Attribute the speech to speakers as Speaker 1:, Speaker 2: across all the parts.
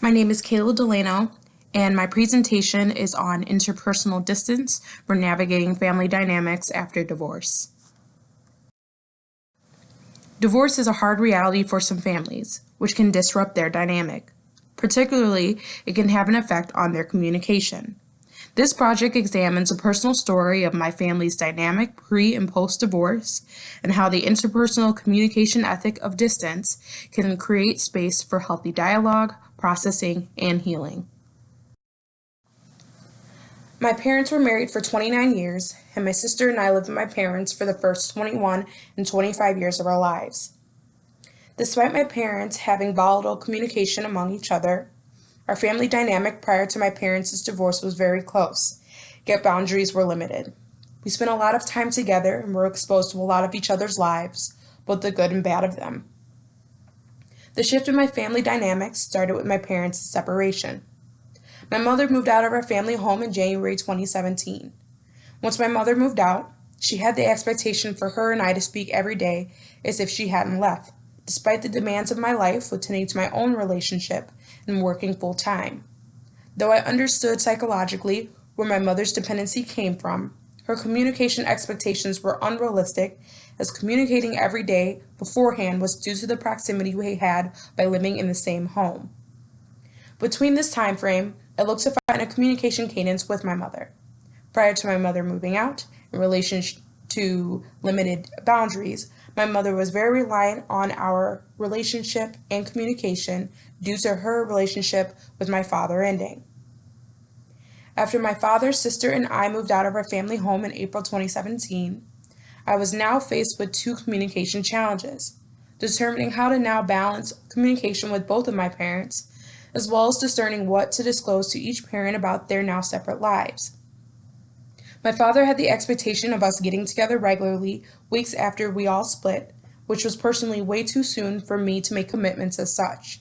Speaker 1: My name is Kayla Delano, and my presentation is on interpersonal distance for navigating family dynamics after divorce. Divorce is a hard reality for some families, which can disrupt their dynamic. Particularly, it can have an effect on their communication. This project examines a personal story of my family's dynamic pre- and post-divorce and how the interpersonal communication ethic of distance can create space for healthy dialogue, processing, and healing. My parents were married for 29 years, and my sister and I lived with my parents for the first 21 and 25 years of our lives. Despite my parents having volatile communication among each other, our family dynamic prior to my parents' divorce was very close, yet boundaries were limited. We spent a lot of time together and were exposed to a lot of each other's lives, both the good and bad of them. The shift in my family dynamics started with my parents' separation. My mother moved out of our family home in January 2017. Once my mother moved out, she had the expectation for her and I to speak every day as if she hadn't left, despite the demands of my life with tending to my own relationship and working full time. Though I understood psychologically where my mother's dependency came from, her communication expectations were unrealistic, as communicating every day beforehand was due to the proximity we had by living in the same home. Between this time frame, I looked to find a communication cadence with my mother. Prior to my mother moving out, in relation to limited boundaries, my mother was very reliant on our relationship and communication due to her relationship with my father ending. After my father, sister, and I moved out of our family home in April 2017, I was now faced with two communication challenges: determining how to now balance communication with both of my parents, as well as discerning what to disclose to each parent about their now separate lives. My father had the expectation of us getting together regularly weeks after we all split, which was personally way too soon for me to make commitments as such.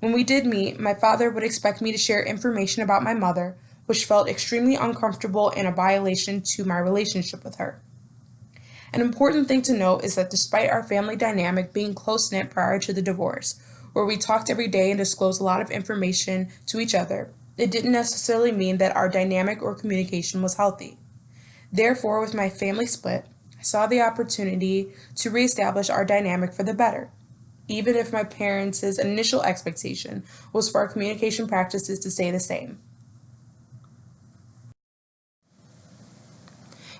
Speaker 1: When we did meet, my father would expect me to share information about my mother, which felt extremely uncomfortable and a violation to my relationship with her. An important thing to note is that despite our family dynamic being close-knit prior to the divorce, where we talked every day and disclosed a lot of information to each other, it didn't necessarily mean that our dynamic or communication was healthy. Therefore, with my family split, I saw the opportunity to reestablish our dynamic for the better, even if my parents' initial expectation was for our communication practices to stay the same.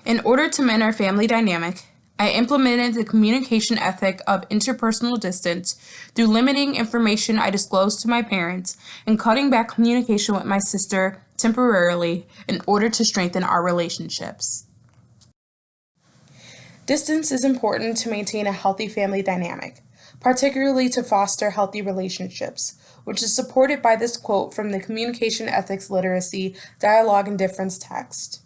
Speaker 1: In order to mend our family dynamic, I implemented the communication ethic of interpersonal distance through limiting information I disclosed to my parents and cutting back communication with my sister temporarily in order to strengthen our relationships. Distance is important to maintain a healthy family dynamic, particularly to foster healthy relationships, which is supported by this quote from the Communication Ethics Literacy Dialogue and Difference text.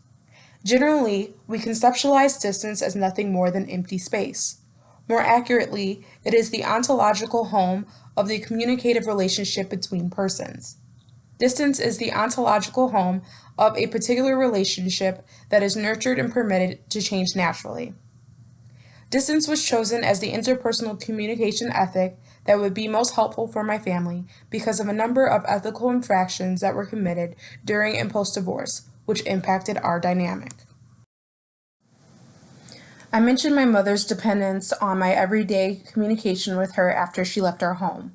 Speaker 1: Generally, we conceptualize distance as nothing more than empty space. More accurately, it is the ontological home of the communicative relationship between persons. Distance is the ontological home of a particular relationship that is nurtured and permitted to change naturally. Distance was chosen as the interpersonal communication ethic that would be most helpful for my family because of a number of ethical infractions that were committed during and post-divorce, which impacted our dynamic. I mentioned my mother's dependence on my everyday communication with her after she left our home.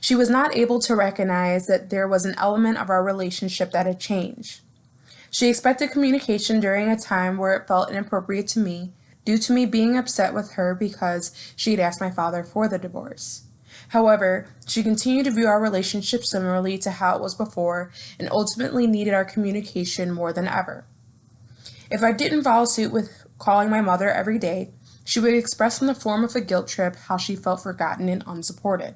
Speaker 1: She was not able to recognize that there was an element of our relationship that had changed. She expected communication during a time where it felt inappropriate to me, due to me being upset with her because she had asked my father for the divorce. However, she continued to view our relationship similarly to how it was before and ultimately needed our communication more than ever. If I didn't follow suit with calling my mother every day, she would express in the form of a guilt trip how she felt forgotten and unsupported.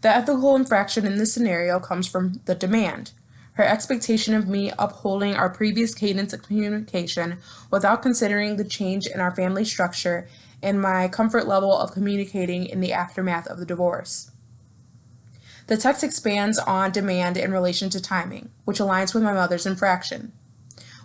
Speaker 1: The ethical infraction in this scenario comes from the demand, her expectation of me upholding our previous cadence of communication without considering the change in our family structure and my comfort level of communicating in the aftermath of the divorce. The text expands on demand in relation to timing, which aligns with my mother's infraction.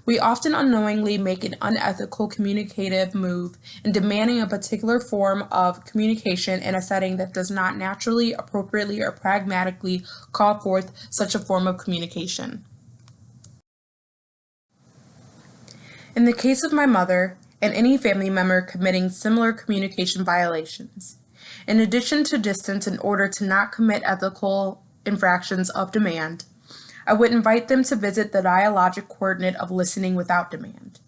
Speaker 1: We often unknowingly make an unethical communicative move in demanding a particular form of communication in a setting that does not naturally, appropriately, or pragmatically call forth such a form of communication. In the case of my mother and any family member committing similar communication violations, in addition to distance in order to not commit ethical infractions of demand, I would invite them to visit the dialogic coordinate of listening without demand.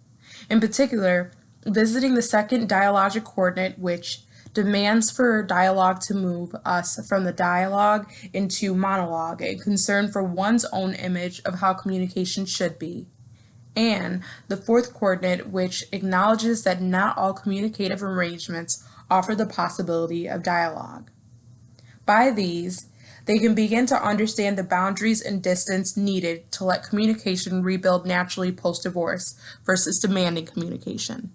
Speaker 1: In particular, visiting the second dialogic coordinate, which demands for dialogue to move us from the dialogue into monologue, a concern for one's own image of how communication should be, and the fourth coordinate, which acknowledges that not all communicative arrangements offer the possibility of dialogue. By these, they can begin to understand the boundaries and distance needed to let communication rebuild naturally post-divorce versus demanding communication.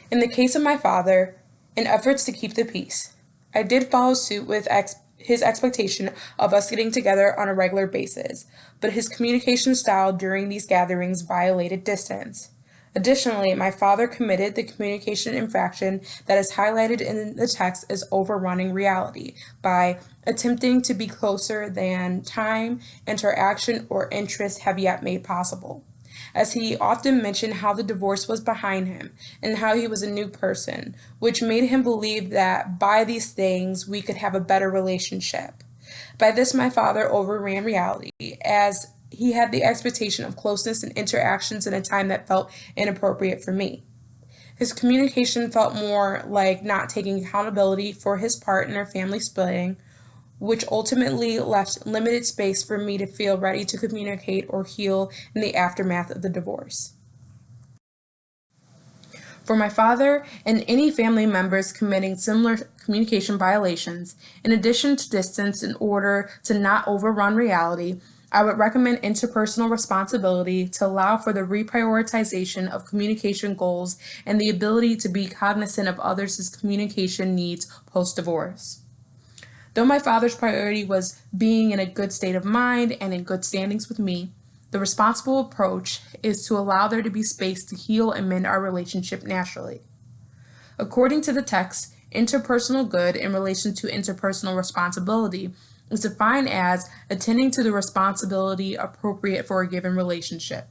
Speaker 1: In the case of my father, in efforts to keep the peace, I did follow suit with his expectation of us getting together on a regular basis, but his communication style during these gatherings violated distance. Additionally, my father committed the communication infraction that is highlighted in the text as overrunning reality by attempting to be closer than time, interaction, or interest have yet made possible, as he often mentioned how the divorce was behind him and how he was a new person, which made him believe that by these things we could have a better relationship. By this, my father overran reality, as he had the expectation of closeness and interactions in a time that felt inappropriate for me. His communication felt more like not taking accountability for his part in our family splitting, which ultimately left limited space for me to feel ready to communicate or heal in the aftermath of the divorce. For my father and any family members committing similar communication violations, in addition to distance in order to not overrun reality, I would recommend interpersonal responsibility to allow for the reprioritization of communication goals and the ability to be cognizant of others' communication needs post-divorce. Though my father's priority was being in a good state of mind and in good standings with me, the responsible approach is to allow there to be space to heal and mend our relationship naturally. According to the text, interpersonal good in relation to interpersonal responsibility is defined as attending to the responsibility appropriate for a given relationship.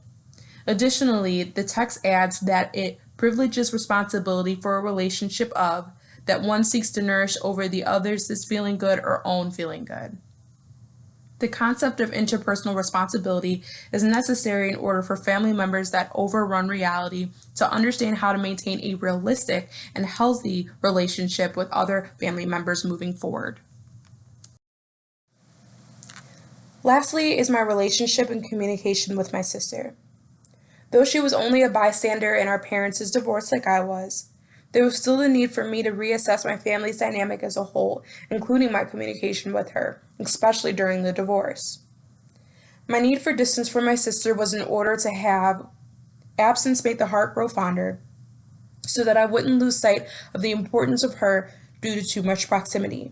Speaker 1: Additionally, the text adds that it privileges responsibility for a relationship of that one seeks to nourish over the other's feeling good or own feeling good. The concept of interpersonal responsibility is necessary in order for family members that overrun reality to understand how to maintain a realistic and healthy relationship with other family members moving forward. Lastly is my relationship and communication with my sister. Though she was only a bystander in our parents' divorce like I was, there was still the need for me to reassess my family's dynamic as a whole, including my communication with her, especially during the divorce. My need for distance from my sister was in order to have absence make the heart grow fonder, so that I wouldn't lose sight of the importance of her due to too much proximity.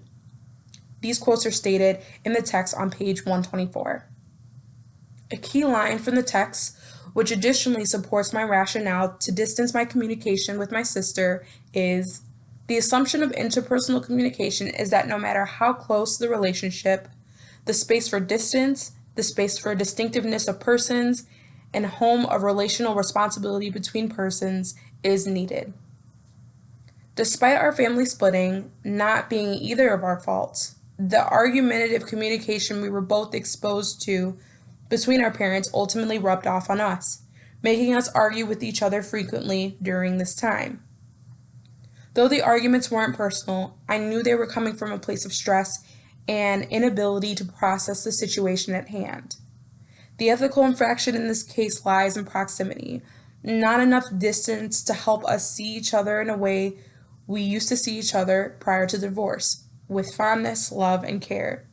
Speaker 1: These quotes are stated in the text on page 124. A key line from the text, which additionally supports my rationale to distance my communication with my sister, is the assumption of interpersonal communication is that no matter how close the relationship, the space for distance, the space for distinctiveness of persons, and home of relational responsibility between persons is needed. Despite our family splitting not being either of our faults, the argumentative communication we were both exposed to between our parents ultimately rubbed off on us, making us argue with each other frequently during this time. Though the arguments weren't personal, I knew they were coming from a place of stress and inability to process the situation at hand. The ethical infraction in this case lies in proximity, not enough distance to help us see each other in a way we used to see each other prior to divorce, with fondness, love, and care.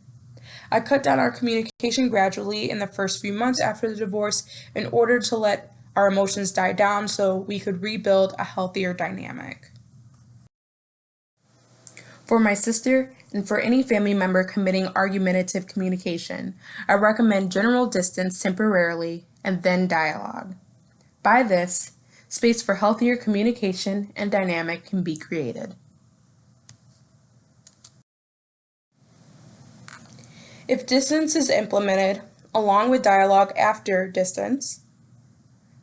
Speaker 1: I cut down our communication gradually in the first few months after the divorce in order to let our emotions die down so we could rebuild a healthier dynamic. For my sister and for any family member committing argumentative communication, I recommend general distance temporarily and then dialogue. By this, space for healthier communication and dynamic can be created. If distance is implemented, along with dialogue after distance,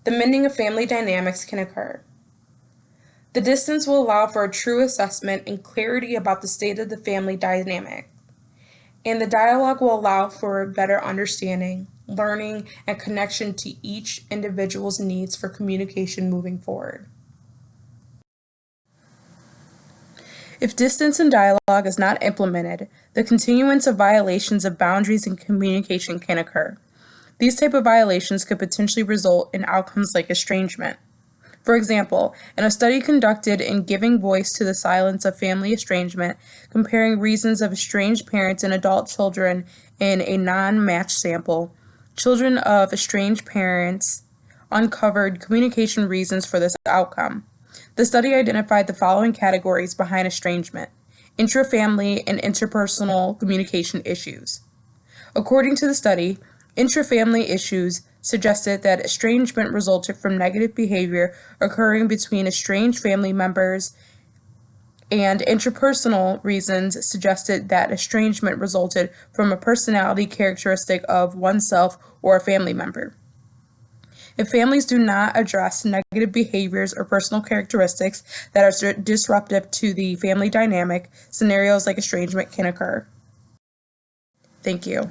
Speaker 1: the mending of family dynamics can occur. The distance will allow for a true assessment and clarity about the state of the family dynamic, and the dialogue will allow for a better understanding, learning, and connection to each individual's needs for communication moving forward. If distance and dialogue is not implemented, the continuance of violations of boundaries in communication can occur. These type of violations could potentially result in outcomes like estrangement. For example, in a study conducted in Giving Voice to the Silence of Family Estrangement, comparing reasons of estranged parents and adult children in a non-matched sample, children of estranged parents uncovered communication reasons for this outcome. The study identified the following categories behind estrangement: intra-family and interpersonal communication issues. According to the study, intra-family issues suggested that estrangement resulted from negative behavior occurring between estranged family members, and interpersonal reasons suggested that estrangement resulted from a personality characteristic of oneself or a family member. If families do not address negative behaviors or personal characteristics that are disruptive to the family dynamic, scenarios like estrangement can occur. Thank you.